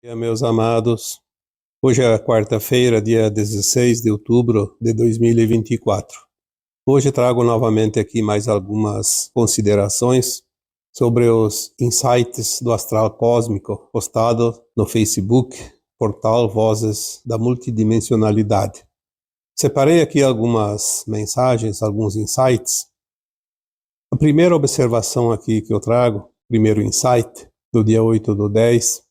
Dia, meus amados, hoje é quarta-feira, dia 16 de outubro de 2024. Hoje trago novamente aqui mais algumas considerações sobre os insights do astral cósmico postado no Facebook, portal Vozes da Multidimensionalidade. Separei aqui algumas mensagens, alguns insights. A primeira observação aqui que eu trago, primeiro insight, do dia 8/10,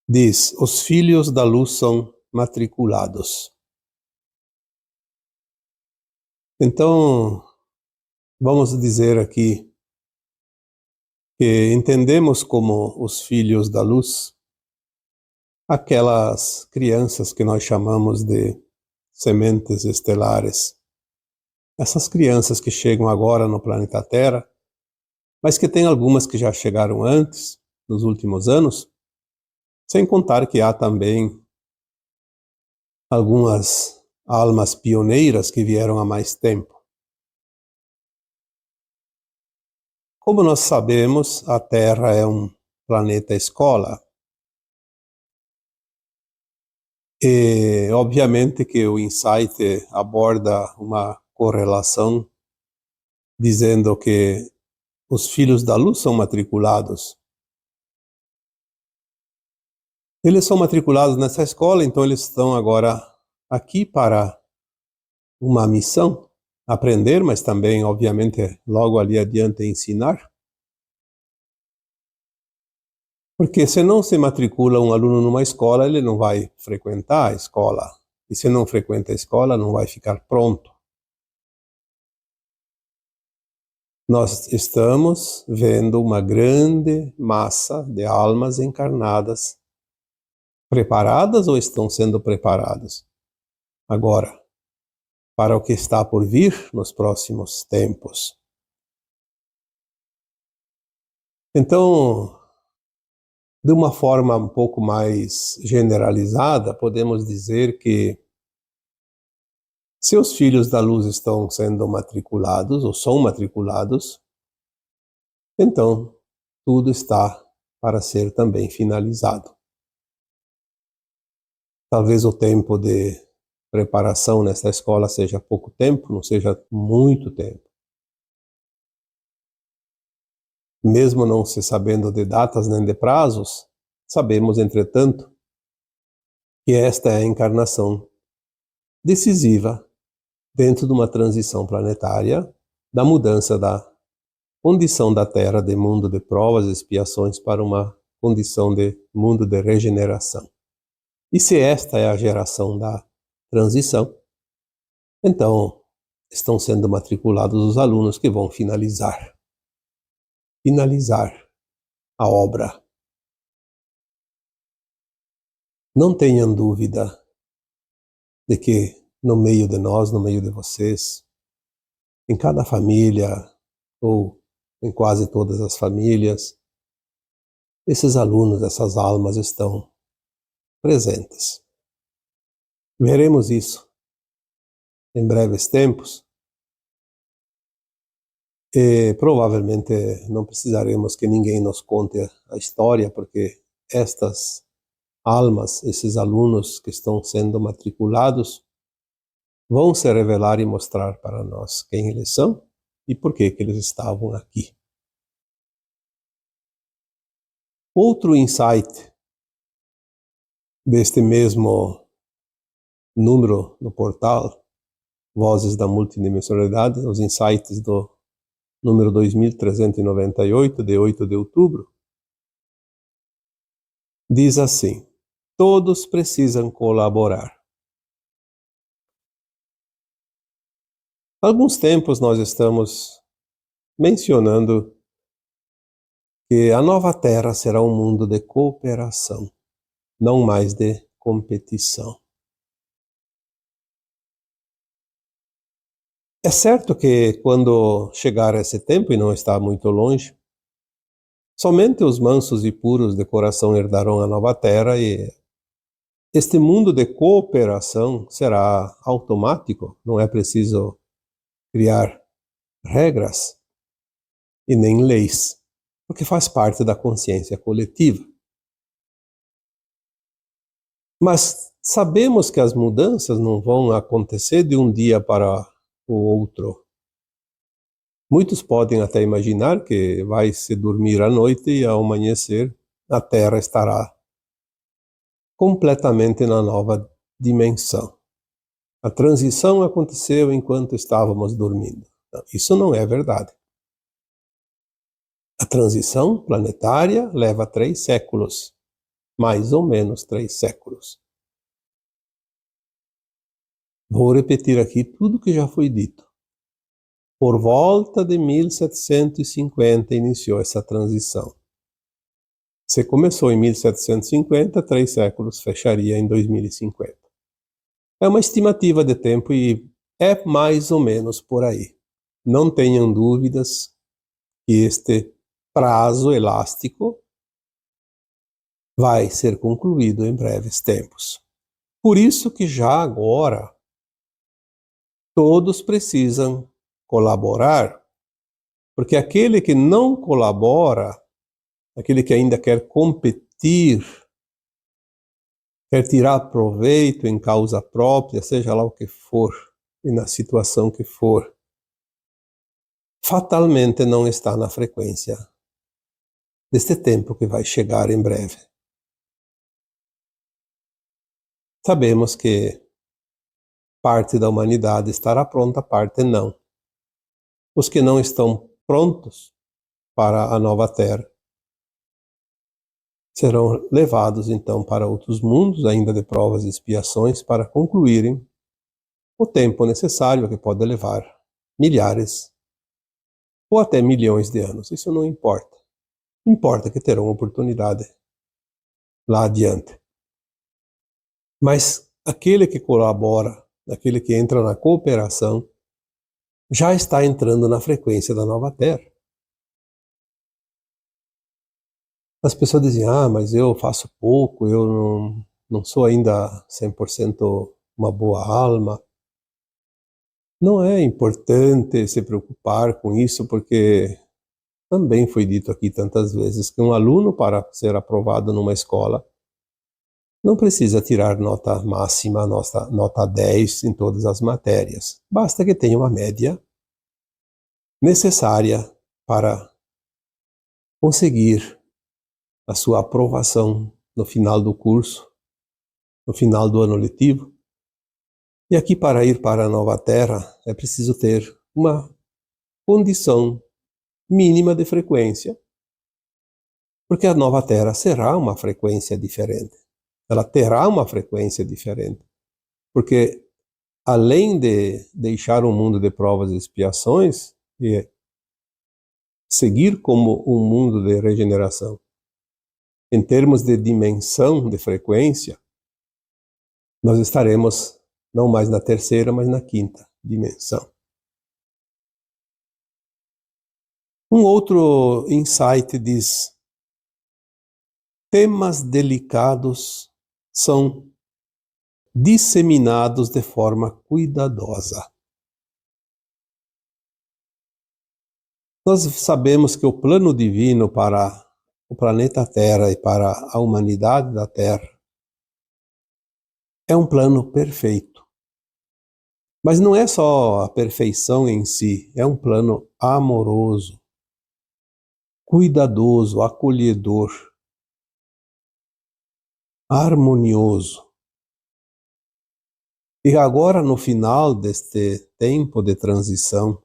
diz: os filhos da luz são matriculados. Então, vamos dizer aqui que entendemos como os filhos da luz aquelas crianças que nós chamamos de sementes estelares. Essas crianças que chegam agora no planeta Terra, mas que tem algumas que já chegaram antes, nos últimos anos, sem contar que há também algumas almas pioneiras que vieram há mais tempo. Como nós sabemos, a Terra é um planeta escola. E, obviamente, que o insight aborda uma correlação dizendo que os filhos da luz são matriculados. Eles são matriculados nessa escola, então eles estão agora aqui para uma missão, aprender, mas também, obviamente, logo ali adiante ensinar. Porque se não se matricula um aluno numa escola, ele não vai frequentar a escola. E se não frequenta a escola, não vai ficar pronto. Nós estamos vendo uma grande massa de almas encarnadas, preparadas ou estão sendo preparadas agora para o que está por vir nos próximos tempos. Então, de uma forma um pouco mais generalizada, podemos dizer que se os filhos da luz estão sendo matriculados, ou são matriculados, então tudo está para ser também finalizado. Talvez o tempo de preparação nesta escola seja pouco tempo, não seja muito tempo. Mesmo não se sabendo de datas nem de prazos, sabemos, entretanto, que esta é a encarnação decisiva dentro de uma transição planetária, da mudança da condição da Terra de mundo de provas e expiações para uma condição de mundo de regeneração. E se esta é a geração da transição, então estão sendo matriculados os alunos que vão finalizar a obra. Não tenham dúvida de que no meio de nós, no meio de vocês, em cada família, ou em quase todas as famílias, esses alunos, essas almas estão presentes. Veremos isso em breves tempos e provavelmente não precisaremos que ninguém nos conte a história, porque estas almas, esses alunos que estão sendo matriculados, vão se revelar e mostrar para nós quem eles são e por que eles estavam aqui. Outro insight deste mesmo número no portal Vozes da Multidimensionalidade, os insights do número 2398, de 8 de outubro, diz assim: todos precisam colaborar. Há alguns tempos nós estamos mencionando que a nova Terra será um mundo de cooperação, não mais de competição. É certo que quando chegar esse tempo, e não está muito longe, somente os mansos e puros de coração herdarão a nova Terra e este mundo de cooperação será automático, não é preciso criar regras e nem leis, porque faz parte da consciência coletiva. Mas sabemos que as mudanças não vão acontecer de um dia para o outro. Muitos podem até imaginar que vai se dormir à noite e ao amanhecer a Terra estará completamente na nova dimensão. A transição aconteceu enquanto estávamos dormindo. Isso não é verdade. A transição planetária leva 3 séculos, mais ou menos 3 séculos. Vou repetir aqui tudo que já foi dito. Por volta de 1750 iniciou essa transição. Se começou em 1750, 3 séculos, fecharia em 2050. É uma estimativa de tempo e é mais ou menos por aí. Não tenham dúvidas que este prazo elástico vai ser concluído em breves tempos. Por isso que já agora todos precisam colaborar, porque aquele que não colabora, aquele que ainda quer competir, quer tirar proveito em causa própria, seja lá o que for, e na situação que for, fatalmente não está na frequência deste tempo que vai chegar em breve. Sabemos que parte da humanidade estará pronta, parte não. Os que não estão prontos para a nova Terra serão levados então para outros mundos, ainda de provas e expiações, para concluírem o tempo necessário, que pode levar milhares ou até milhões de anos. Isso não importa. Importa que terão oportunidade lá adiante. Mas aquele que colabora, aquele que entra na cooperação, já está entrando na frequência da nova Terra. As pessoas dizem, mas eu faço pouco, eu não sou ainda 100% uma boa alma. Não é importante se preocupar com isso, porque também foi dito aqui tantas vezes que um aluno, para ser aprovado numa escola, não precisa tirar nota máxima, nota 10 em todas as matérias. Basta que tenha uma média necessária para conseguir a sua aprovação no final do curso, no final do ano letivo. E aqui, para ir para a nova Terra, é preciso ter uma condição mínima de frequência, porque a nova Terra será uma frequência diferente. Ela terá uma frequência diferente, porque além de deixar um mundo de provas e expiações e seguir como um mundo de regeneração, em termos de dimensão de frequência, nós estaremos não mais na terceira, mas na quinta dimensão. Um outro insight diz: temas delicados são disseminados de forma cuidadosa. Nós sabemos que o plano divino para o planeta Terra e para a humanidade da Terra é um plano perfeito. Mas não é só a perfeição em si, é um plano amoroso, cuidadoso, acolhedor, harmonioso. E agora, no final deste tempo de transição,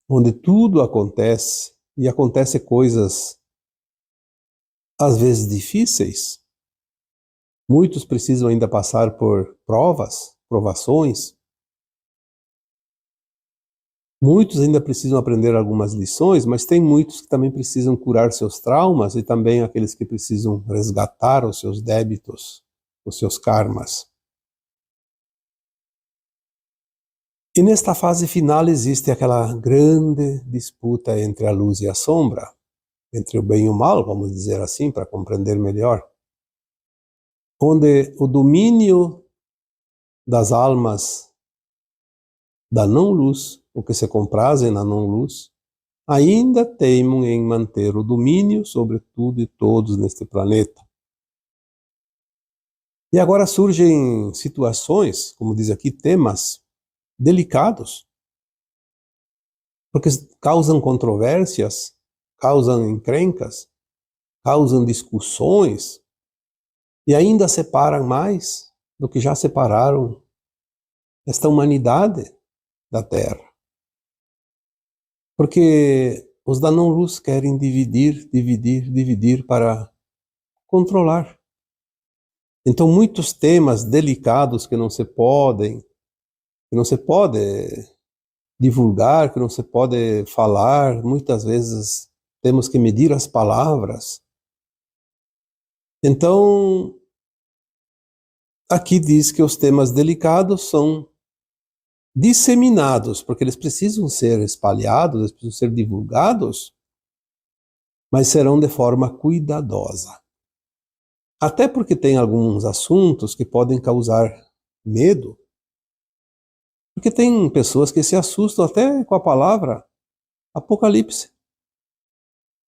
onde tudo acontece, e acontecem coisas às vezes difíceis, muitos precisam ainda passar por provações, muitos ainda precisam aprender algumas lições, mas tem muitos que também precisam curar seus traumas e também aqueles que precisam resgatar os seus débitos, os seus karmas. E nesta fase final existe aquela grande disputa entre a luz e a sombra, entre o bem e o mal, vamos dizer assim, para compreender melhor, onde o domínio das almas da não-luz, o que se comprazem na não-luz, ainda teimam em manter o domínio sobre tudo e todos neste planeta. E agora surgem situações, como diz aqui, temas delicados, porque causam controvérsias, causam encrencas, causam discussões e ainda separam mais do que já separaram esta humanidade da Terra. Porque os da não-luz querem dividir para controlar. Então, muitos temas delicados que não se pode divulgar, que não se pode falar, muitas vezes temos que medir as palavras. Então, aqui diz que os temas delicados são disseminados, porque eles precisam ser espalhados, eles precisam ser divulgados, mas serão de forma cuidadosa. Até porque tem alguns assuntos que podem causar medo, porque tem pessoas que se assustam até com a palavra Apocalipse,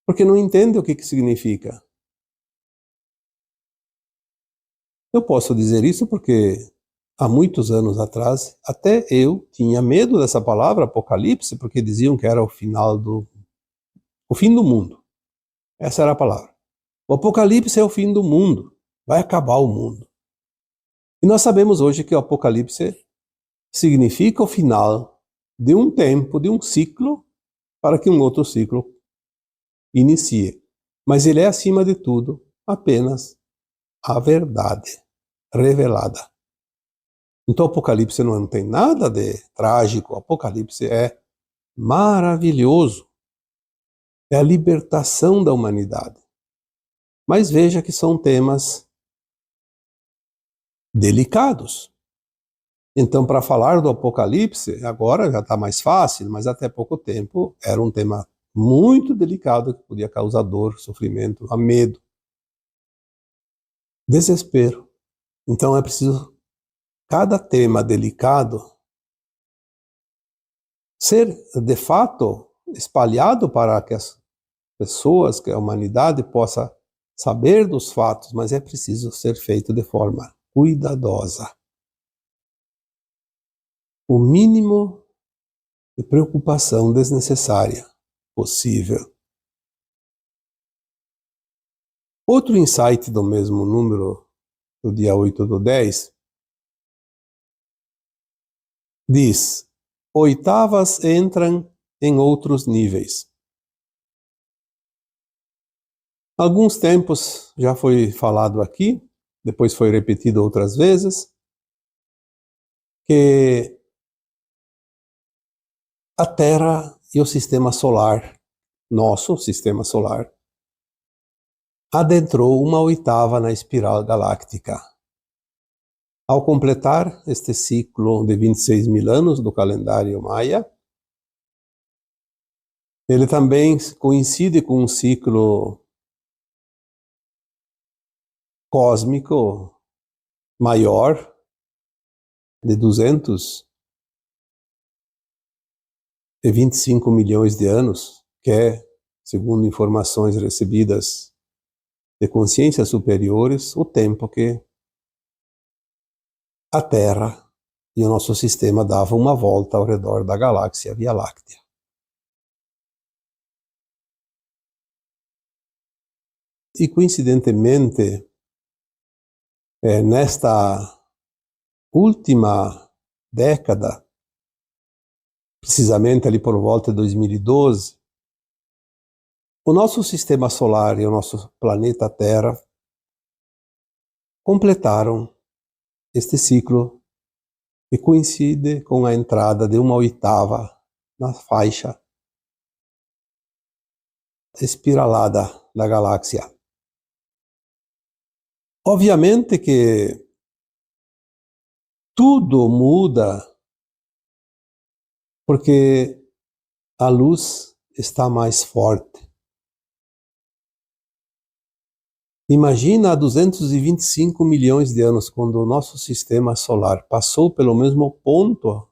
porque não entendem o que significa. Eu posso dizer isso porque há muitos anos atrás, até eu tinha medo dessa palavra Apocalipse, porque diziam que era o fim do mundo. Essa era a palavra. O Apocalipse é o fim do mundo, vai acabar o mundo. E nós sabemos hoje que o Apocalipse significa o final de um tempo, de um ciclo, para que um outro ciclo inicie. Mas ele é, acima de tudo, apenas a verdade revelada. Então o Apocalipse não tem nada de trágico, o Apocalipse é maravilhoso. É a libertação da humanidade. Mas veja que são temas delicados. Então, para falar do Apocalipse, agora já está mais fácil, mas até pouco tempo era um tema muito delicado que podia causar dor, sofrimento, medo, desespero. Então é preciso cada tema delicado ser, de fato, espalhado para que as pessoas, que a humanidade possa saber dos fatos, mas é preciso ser feito de forma cuidadosa. O mínimo de preocupação desnecessária possível. Outro insight do mesmo número, do dia 8/10, diz: oitavas entram em outros níveis. Alguns tempos já foi falado aqui, depois foi repetido outras vezes, que a Terra e o sistema solar, nosso sistema solar, adentrou uma oitava na espiral galáctica. Ao completar este ciclo de 26 mil anos do calendário maia, ele também coincide com um ciclo cósmico maior de 225 milhões de anos, que é, segundo informações recebidas de consciências superiores, o tempo que a Terra e o nosso sistema davam uma volta ao redor da galáxia Via Láctea. E coincidentemente, nesta última década, precisamente ali por volta de 2012, o nosso sistema solar e o nosso planeta Terra completaram este ciclo que coincide com a entrada de uma oitava na faixa espiralada da galáxia. Obviamente que tudo muda porque a luz está mais forte. Imagina há 225 milhões de anos, quando o nosso sistema solar passou pelo mesmo ponto,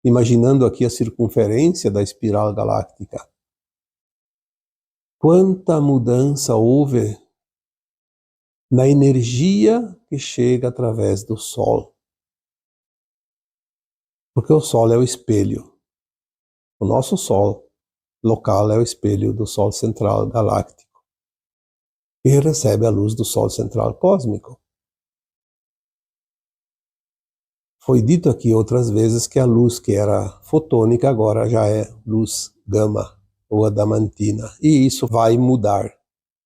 imaginando aqui a circunferência da espiral galáctica. Quanta mudança houve na energia que chega através do Sol. Porque o Sol é o espelho. O nosso Sol local é o espelho do Sol central galáctico, e recebe a luz do Sol central cósmico. Foi dito aqui outras vezes que a luz que era fotônica agora já é luz gama ou adamantina. E isso vai mudar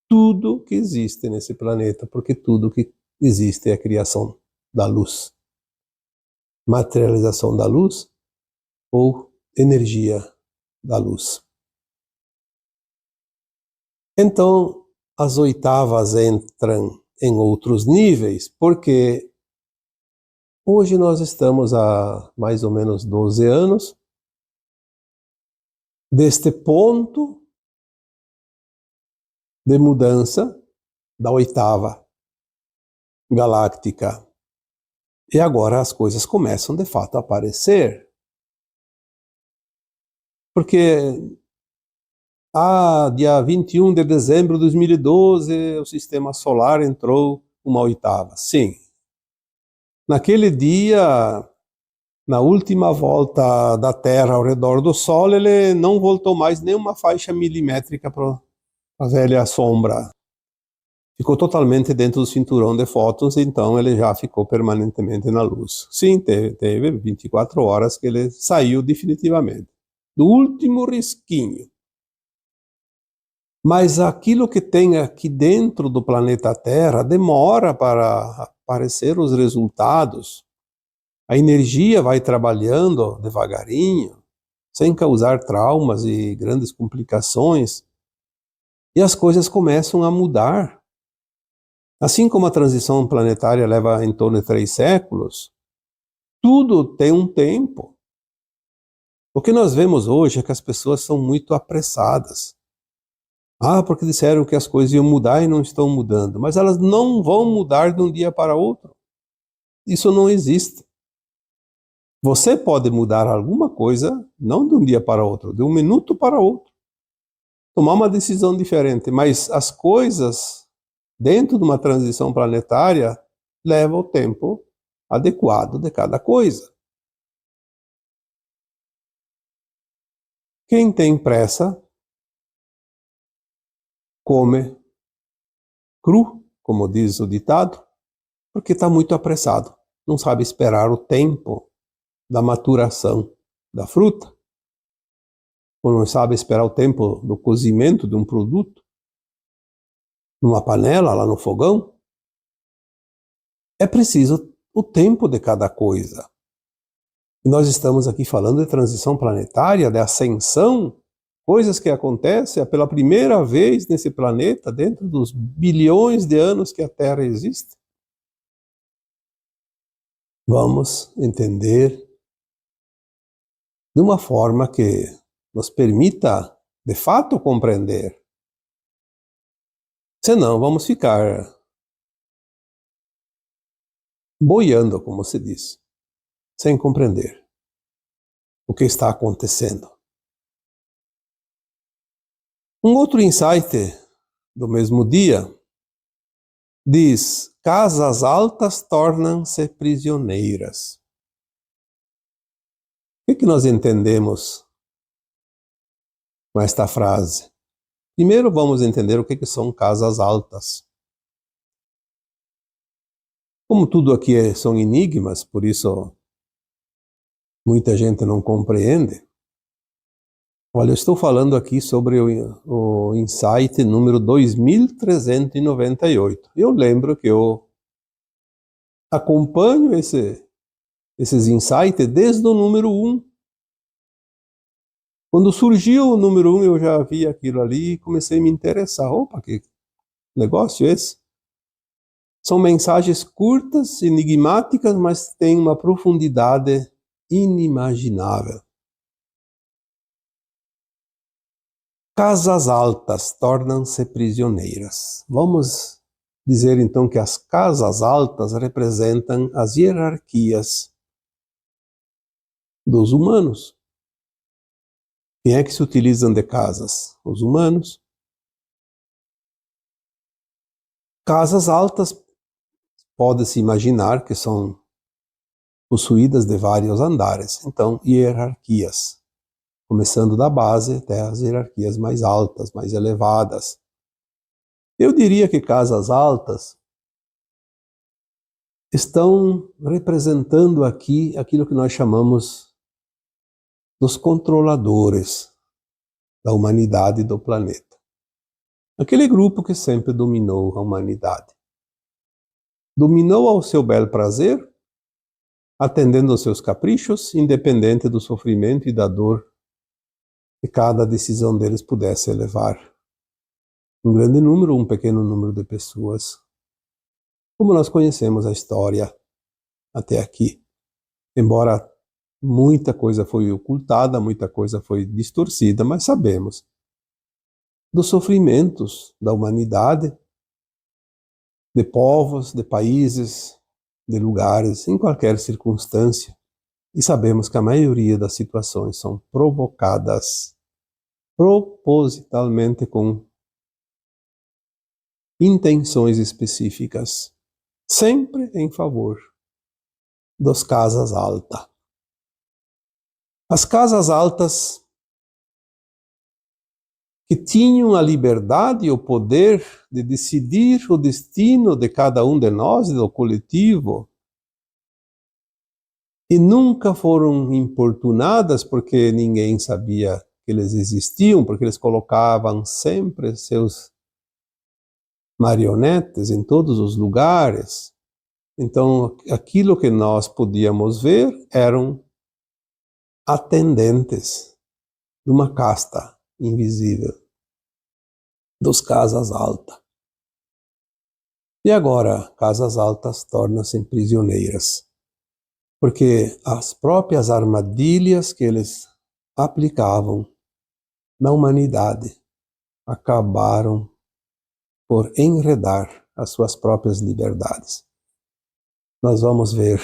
tudo que existe nesse planeta, porque tudo que existe é a criação da luz. Materialização da luz ou energia da luz. Então, as oitavas entram em outros níveis, porque hoje nós estamos há mais ou menos 12 anos deste ponto de mudança da oitava galáctica. E agora as coisas começam de fato a aparecer. Porque dia 21 de dezembro de 2012, o sistema solar entrou uma oitava. Sim. Naquele dia, na última volta da Terra ao redor do Sol, ele não voltou mais nem uma faixa milimétrica para a velha sombra. Ficou totalmente dentro do cinturão de fótons, então ele já ficou permanentemente na luz. Sim, teve 24 horas que ele saiu definitivamente. Do último risquinho. Mas aquilo que tem aqui dentro do planeta Terra demora para aparecer os resultados. A energia vai trabalhando devagarinho, sem causar traumas e grandes complicações, e as coisas começam a mudar. Assim como a transição planetária leva em torno de 3 séculos, tudo tem um tempo. O que nós vemos hoje é que as pessoas são muito apressadas. Porque disseram que as coisas iam mudar e não estão mudando. Mas elas não vão mudar de um dia para outro. Isso não existe. Você pode mudar alguma coisa, não de um dia para outro, de um minuto para outro. Tomar uma decisão diferente. Mas as coisas, dentro de uma transição planetária, levam o tempo adequado de cada coisa. Quem tem pressa, come cru, como diz o ditado, porque está muito apressado. Não sabe esperar o tempo da maturação da fruta, ou não sabe esperar o tempo do cozimento de um produto, numa panela, lá no fogão. É preciso o tempo de cada coisa. E nós estamos aqui falando de transição planetária, de ascensão, coisas que acontecem pela primeira vez nesse planeta, dentro dos bilhões de anos que a Terra existe. Vamos entender de uma forma que nos permita, de fato, compreender. Senão, vamos ficar boiando, como se diz, sem compreender o que está acontecendo. Um outro insight do mesmo dia diz: casas altas tornam-se prisioneiras. O que nós entendemos com esta frase? Primeiro vamos entender o que são casas altas. Como tudo aqui são enigmas, por isso muita gente não compreende. Olha, eu estou falando aqui sobre o insight número 2398. Eu lembro que eu acompanho esses insights desde o número 1. Quando surgiu o número 1, eu já vi aquilo ali e comecei a me interessar. Opa, que negócio é esse? São mensagens curtas, enigmáticas, mas têm uma profundidade inimaginável. Casas altas tornam-se prisioneiras. Vamos dizer então que as casas altas representam as hierarquias dos humanos. Quem é que se utilizam de casas? Os humanos. Casas altas, pode-se imaginar que são possuídas de vários andares, então hierarquias, começando da base até as hierarquias mais altas, mais elevadas. Eu diria que casas altas estão representando aqui aquilo que nós chamamos dos controladores da humanidade e do planeta. Aquele grupo que sempre dominou a humanidade. Dominou ao seu bel prazer, atendendo aos seus caprichos, independente do sofrimento e da dor que cada decisão deles pudesse levar um grande número ou um pequeno número de pessoas. Como nós conhecemos a história até aqui. Embora muita coisa foi ocultada, muita coisa foi distorcida, mas sabemos dos sofrimentos da humanidade, de povos, de países, de lugares, em qualquer circunstância. E sabemos que a maioria das situações são provocadas propositalmente com intenções específicas, sempre em favor dos casas altas. As casas altas que tinham a liberdade e o poder de decidir o destino de cada um de nós, do coletivo, e nunca foram importunadas porque ninguém sabia que eles existiam, porque eles colocavam sempre seus marionetes em todos os lugares. Então, aquilo que nós podíamos ver eram atendentes de uma casta invisível, dos casas altas. E agora, casas altas tornam-se prisioneiras, porque as próprias armadilhas que eles aplicavam na humanidade acabaram por enredar as suas próprias liberdades. Nós vamos ver,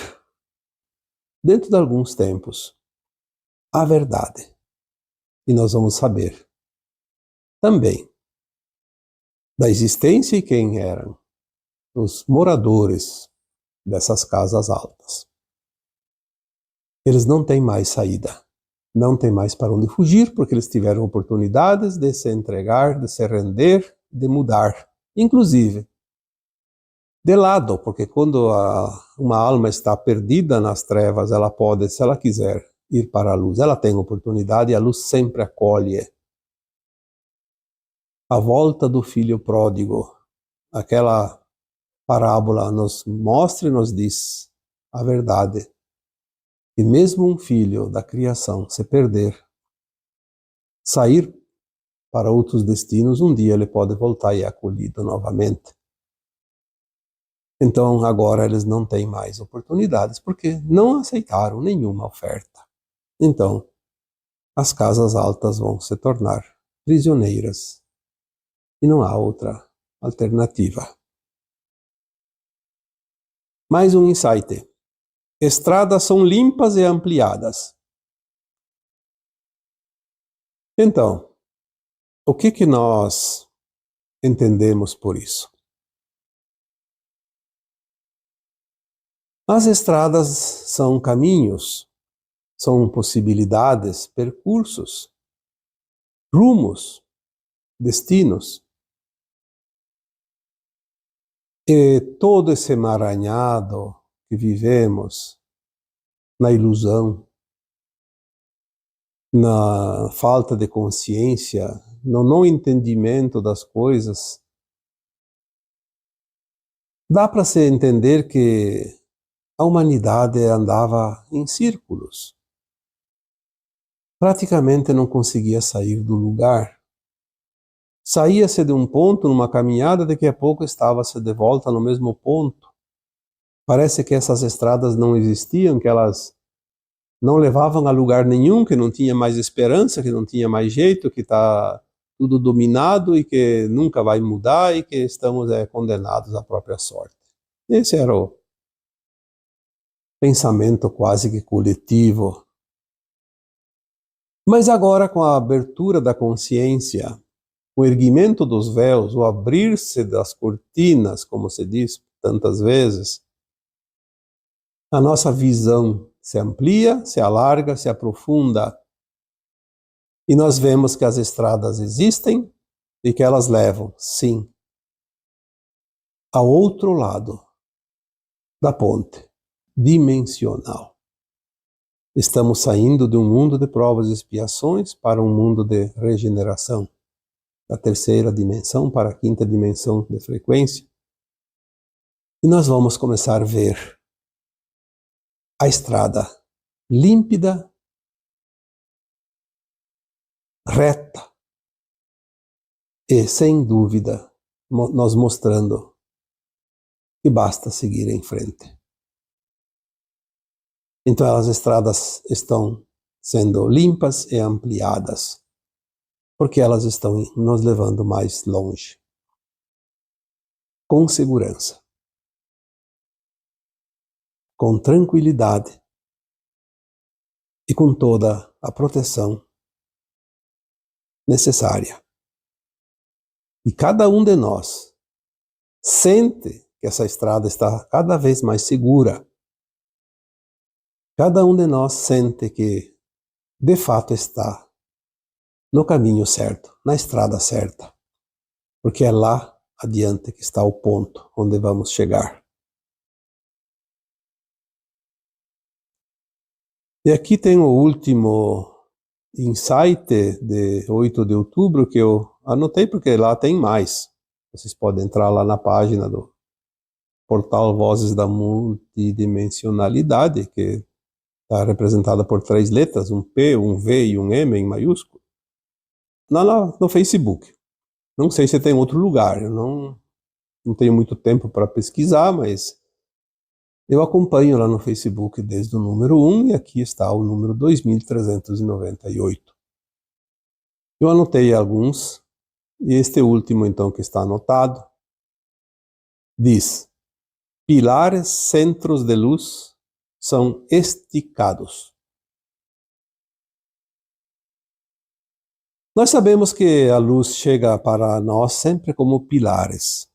dentro de alguns tempos, a verdade. E nós vamos saber também da existência e quem eram os moradores dessas casas altas. Eles não têm mais saída, não têm mais para onde fugir, porque eles tiveram oportunidades de se entregar, de se render, de mudar, inclusive de lado, porque quando uma alma está perdida nas trevas, ela pode, se ela quiser, ir para a luz. Ela tem oportunidade e a luz sempre acolhe. A volta do filho pródigo, aquela parábola nos mostra e nos diz a verdade. E mesmo um filho da criação se perder, sair para outros destinos, um dia ele pode voltar e é acolhido novamente. Então agora eles não têm mais oportunidades, porque não aceitaram nenhuma oferta. Então, as casas altas vão se tornar prisioneiras. E não há outra alternativa. Mais um insight. Estradas são limpas e ampliadas. Então, o que nós entendemos por isso? As estradas são caminhos, são possibilidades, percursos, rumos, destinos. E todo esse emaranhado que vivemos na ilusão, na falta de consciência, no não entendimento das coisas, dá para se entender que a humanidade andava em círculos. Praticamente não conseguia sair do lugar. Saía-se de um ponto numa caminhada, daqui a pouco estava-se de volta no mesmo ponto. Parece que essas estradas não existiam, que elas não levavam a lugar nenhum, que não tinha mais esperança, que não tinha mais jeito, que está tudo dominado e que nunca vai mudar e que estamos condenados à própria sorte. Esse era o pensamento quase que coletivo. Mas agora, com a abertura da consciência, o erguimento dos véus, o abrir-se das cortinas, como se diz tantas vezes, a nossa visão se amplia, se alarga, se aprofunda. E nós vemos que as estradas existem e que elas levam, sim, ao outro lado da ponte dimensional. Estamos saindo de um mundo de provas e expiações para um mundo de regeneração, da terceira dimensão para a quinta dimensão de frequência. E nós vamos começar a ver a estrada límpida, reta e, sem dúvida, nós mostrando que basta seguir em frente. Então as estradas estão sendo limpas e ampliadas, porque elas estão nos levando mais longe, com segurança, com tranquilidade e com toda a proteção necessária. E cada um de nós sente que essa estrada está cada vez mais segura. Cada um de nós sente que, de fato, está no caminho certo, na estrada certa, porque é lá adiante que está o ponto onde vamos chegar. E aqui tem o último insight de 8 de outubro que eu anotei, porque lá tem mais. Vocês podem entrar lá na página do portal Vozes da Multidimensionalidade, que está representada por 3 letras, um P, um V e um M em maiúsculo, no Facebook. Não sei se tem outro lugar, eu não tenho muito tempo para pesquisar, mas eu acompanho lá no Facebook desde o número 1 e aqui está o número 2398. Eu anotei alguns, e este último então que está anotado, diz: pilares centros de luz são esticados. Nós sabemos que a luz chega para nós sempre como pilares,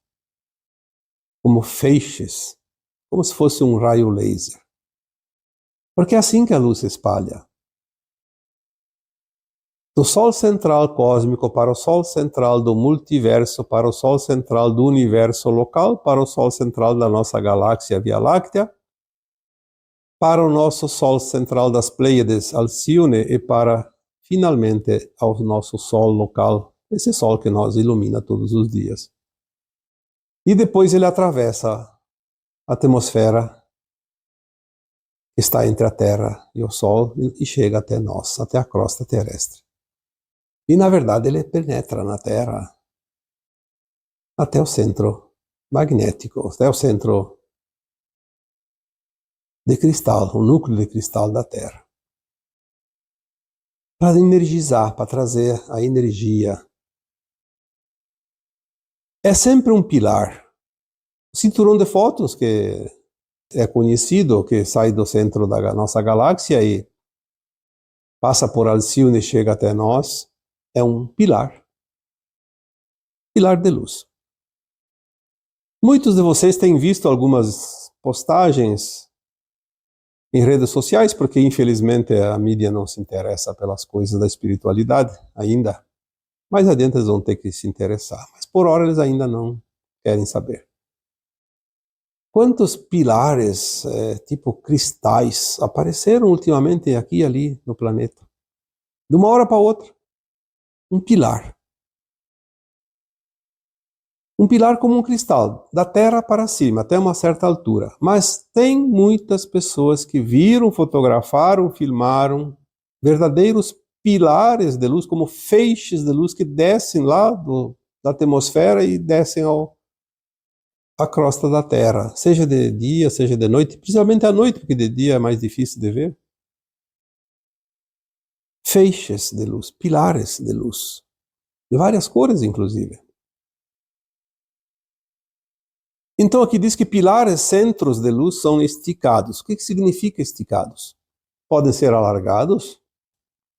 como feixes, como se fosse um raio laser. Porque é assim que a luz se espalha. Do Sol central cósmico para o Sol central do multiverso, para o Sol central do universo local, para o Sol central da nossa galáxia Via Láctea, para o nosso Sol central das Pleiades Alcione e para, finalmente, ao nosso Sol local, esse Sol que nos ilumina todos os dias. E depois ele atravessa a atmosfera que está entre a Terra e o Sol e chega até nós, até a crosta terrestre. E, na verdade, ele penetra na Terra até o centro magnético, até o centro de cristal, o núcleo de cristal da Terra. Para energizar, para trazer a energia. É sempre um pilar. O cinturão de fótons, que é conhecido, que sai do centro da nossa galáxia e passa por Alcione e chega até nós, é um pilar. Pilar de luz. Muitos de vocês têm visto algumas postagens em redes sociais, porque infelizmente a mídia não se interessa pelas coisas da espiritualidade ainda. Mais adiante eles vão ter que se interessar, mas por hora eles ainda não querem saber. Quantos pilares, tipo cristais, apareceram ultimamente aqui e ali no planeta? De uma hora para outra. Um pilar. Um pilar como um cristal, da terra para cima, até uma certa altura. Mas tem muitas pessoas que viram, fotografaram, filmaram verdadeiros pilares de luz, como feixes de luz que descem lá da atmosfera e descem à crosta da Terra, seja de dia, seja de noite, principalmente à noite, porque de dia é mais difícil de ver. Feixes de luz, pilares de luz, de várias cores, inclusive. Então aqui diz que pilares, centros de luz são esticados. O que significa esticados? Podem ser alargados,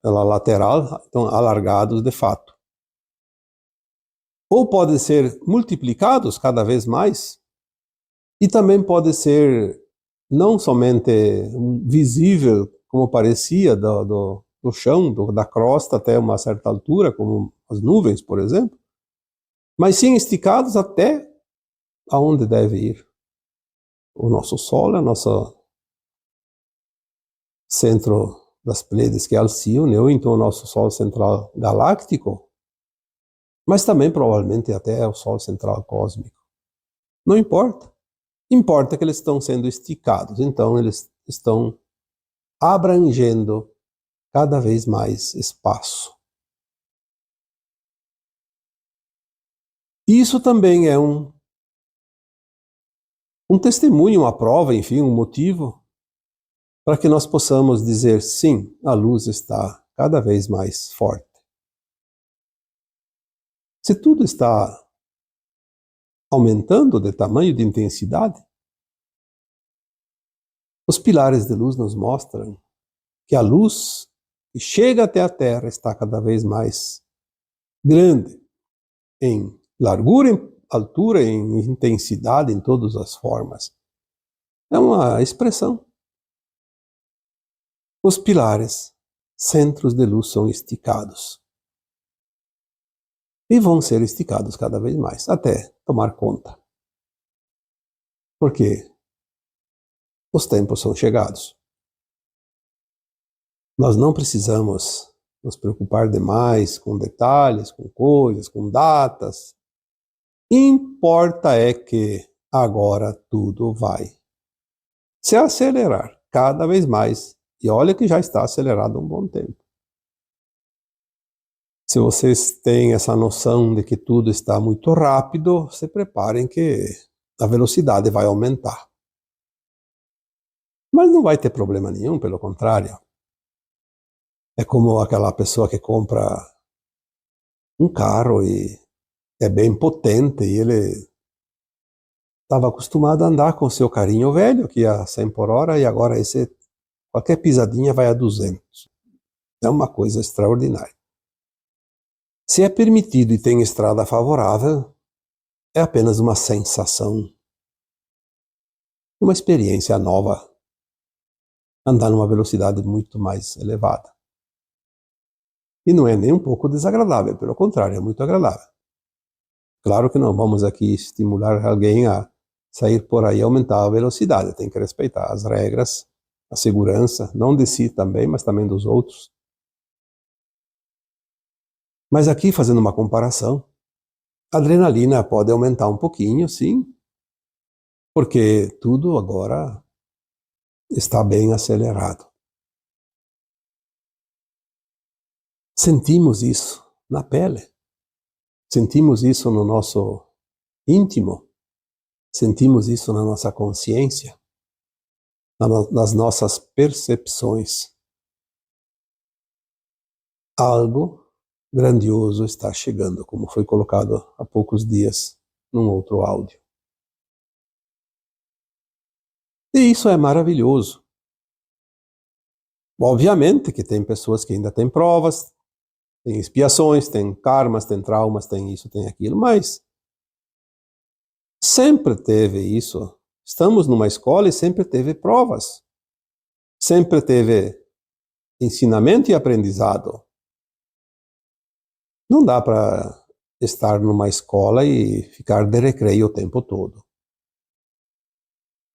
pela lateral, então alargados de fato. ou podem ser multiplicados cada vez mais, e também pode ser não somente visível, como parecia, do chão, da crosta até uma certa altura, como as nuvens, por exemplo, mas sim esticados até aonde deve ir. O nosso Sol é o nosso centro das Pleiades, que é Alcíone, ou então o nosso Sol central galáctico, mas também provavelmente até o Sol central cósmico. Não importa. Importa que eles estão sendo esticados, então eles estão abrangendo cada vez mais espaço. Isso também é um testemunho, uma prova, enfim, um motivo para que nós possamos dizer sim, a luz está cada vez mais forte. Se tudo está aumentando de tamanho, de intensidade, os pilares de luz nos mostram que a luz que chega até a Terra está cada vez mais grande em largura, em altura, em intensidade, em todas as formas. É uma expressão. Os pilares, centros de luz, são esticados. E vão ser esticados cada vez mais, até tomar conta. Porque os tempos são chegados. Nós não precisamos nos preocupar demais com detalhes, com coisas, com datas. Importa é que agora tudo vai se acelerar cada vez mais. E olha que já está acelerado há um bom tempo. Se vocês têm essa noção de que tudo está muito rápido, se preparem que a velocidade vai aumentar. Mas não vai ter problema nenhum, pelo contrário. É como aquela pessoa que compra um carro e é bem potente e ele estava acostumado a andar com seu carrinho velho, que ia a 100 por hora, e agora qualquer pisadinha vai a 200. É uma coisa extraordinária. Se é permitido e tem estrada favorável, é apenas uma sensação, uma experiência nova, andar numa velocidade muito mais elevada. E não é nem um pouco desagradável, pelo contrário, é muito agradável. Claro que não vamos aqui estimular alguém a sair por aí e aumentar a velocidade, tem que respeitar as regras, a segurança, não de si também, mas também dos outros. Mas aqui, fazendo uma comparação, a adrenalina pode aumentar um pouquinho, sim, porque tudo agora está bem acelerado. Sentimos isso na pele, sentimos isso no nosso íntimo, sentimos isso na nossa consciência, nas nossas percepções. Algo grandioso está chegando, como foi colocado há poucos dias num outro áudio. E isso é maravilhoso. Obviamente que tem pessoas que ainda têm provas, tem expiações, tem karmas, tem traumas, tem isso, tem aquilo, mas sempre teve isso. Estamos numa escola e sempre teve provas. Sempre teve ensinamento e aprendizado. Não dá para estar numa escola e ficar de recreio o tempo todo.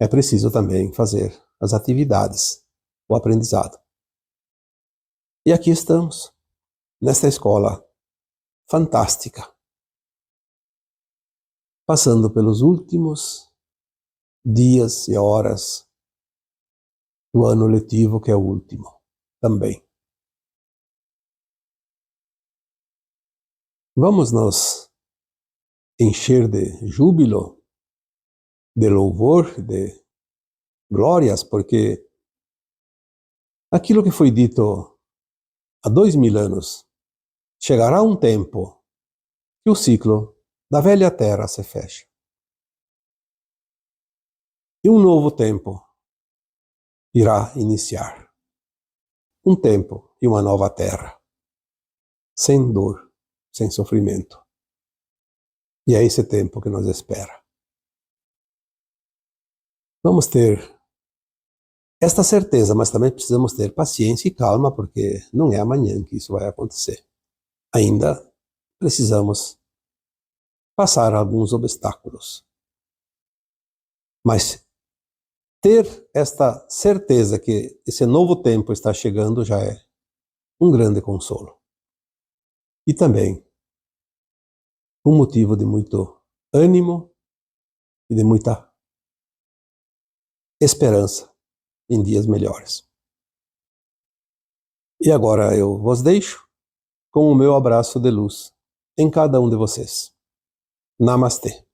É preciso também fazer as atividades, o aprendizado. E aqui estamos, nesta escola fantástica, passando pelos últimos dias e horas do ano letivo, que é o último também. Vamos nos encher de júbilo, de louvor, de glórias, porque aquilo que foi dito há 2000 anos, chegará um tempo que o ciclo da velha terra se fecha. E um novo tempo irá iniciar. Um tempo e uma nova terra, sem dor, sem sofrimento. E é esse tempo que nos espera. Vamos ter esta certeza, mas também precisamos ter paciência e calma, porque não é amanhã que isso vai acontecer. Ainda precisamos passar alguns obstáculos. Mas ter esta certeza que esse novo tempo está chegando já é um grande consolo. E também um motivo de muito ânimo e de muita esperança em dias melhores. E agora eu vos deixo com o meu abraço de luz em cada um de vocês. Namastê.